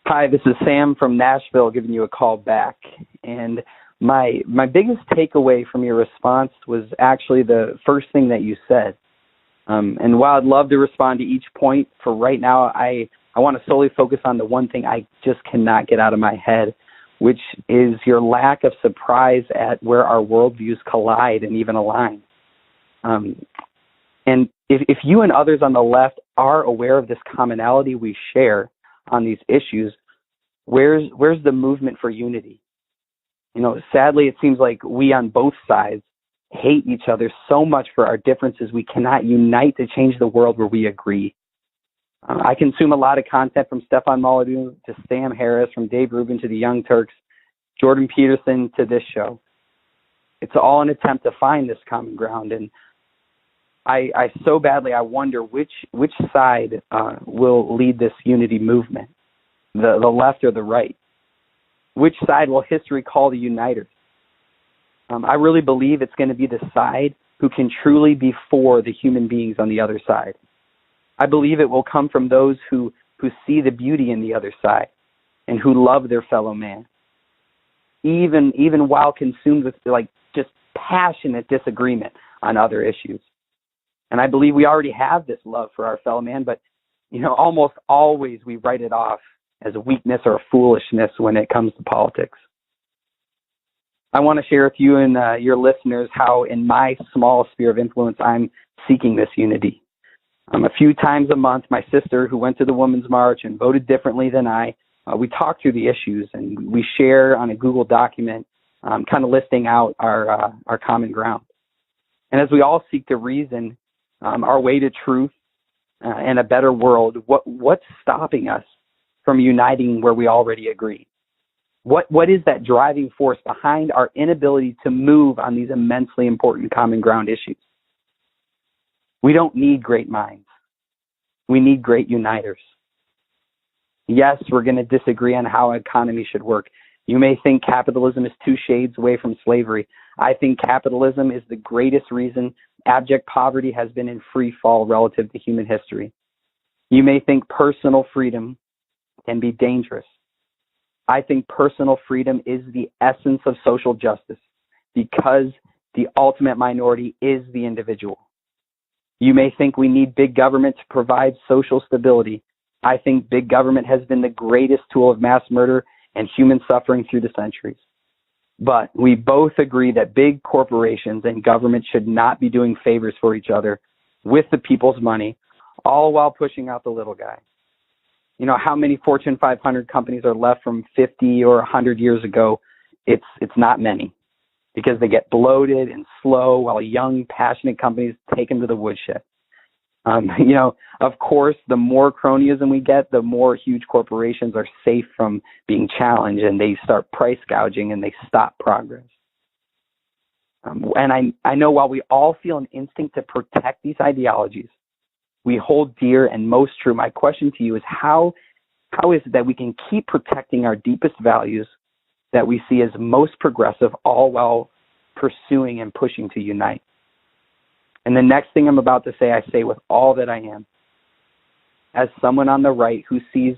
Hi, this is Sam from Nashville giving you a call back. And my biggest takeaway from your response was actually the first thing that you said. And while I'd love to respond to each point, for right now, I want to solely focus on the one thing I just cannot get out of my head, which is your lack of surprise at where our worldviews collide and even align. Um, and if you and others on the left are aware of this commonality we share on these issues, where's the movement for unity? Sadly, it seems like we on both sides hate each other so much for our differences we cannot unite to change the world where we agree. I consume a lot of content from Stefan Molyneux to Sam Harris, from Dave Rubin to the Young Turks, Jordan Peterson to this show. It's all an attempt to find this common ground, and I so badly I wonder which side will lead this unity movement, the left or the right. Which side will history call the uniters? I really believe it's going to be the side who can truly be for the human beings on the other side. I believe it will come from those who see the beauty in the other side and who love their fellow man, even while consumed with just passionate disagreement on other issues. And I believe we already have this love for our fellow man, but almost always we write it off as a weakness or a foolishness when it comes to politics. I want to share with you and your listeners how in my small sphere of influence I'm seeking this unity. A few times a month, my sister, who went to the Women's March and voted differently than we talk through the issues, and we share on a Google document kind of listing out our common ground. And as we all seek to reason our way to truth and a better world, what's stopping us from uniting where we already agree? What is that driving force behind our inability to move on these immensely important common ground issues? We don't need great minds. We need great uniters. Yes, we're going to disagree on how economy should work. You may think capitalism is two shades away from slavery. I think capitalism is the greatest reason abject poverty has been in free fall relative to human history. You may think personal freedom can be dangerous. I think personal freedom is the essence of social justice because the ultimate minority is the individual. You may think we need big government to provide social stability. I think big government has been the greatest tool of mass murder and human suffering through the centuries. But we both agree that big corporations and government should not be doing favors for each other with the people's money, all while pushing out the little guy. How many Fortune 500 companies are left from 50 or 100 years ago? It's not many, because they get bloated and slow while young, passionate companies take them to the woodshed. Of course, the more cronyism we get, the more huge corporations are safe from being challenged, and they start price gouging and they stop progress. And I know while we all feel an instinct to protect these ideologies we hold dear and most true, my question to you is how is it that we can keep protecting our deepest values that we see as most progressive, all while pursuing and pushing to unite? And the next thing I'm about to say, I say with all that I am. As someone on the right who sees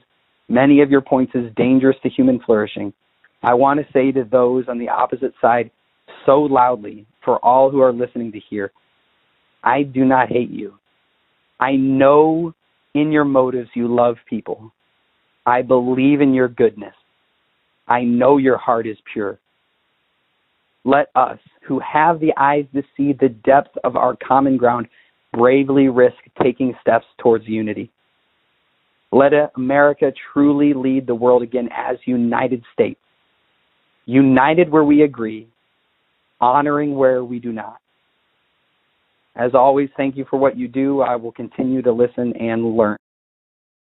many of your points as dangerous to human flourishing, I want to say to those on the opposite side so loudly for all who are listening to hear, I do not hate you. I know in your motives you love people. I believe in your goodness. I know your heart is pure. Let us, who have the eyes to see the depth of our common ground, bravely risk taking steps towards unity. Let America truly lead the world again as United States. United where we agree, honoring where we do not. As always, thank you for what you do. I will continue to listen and learn.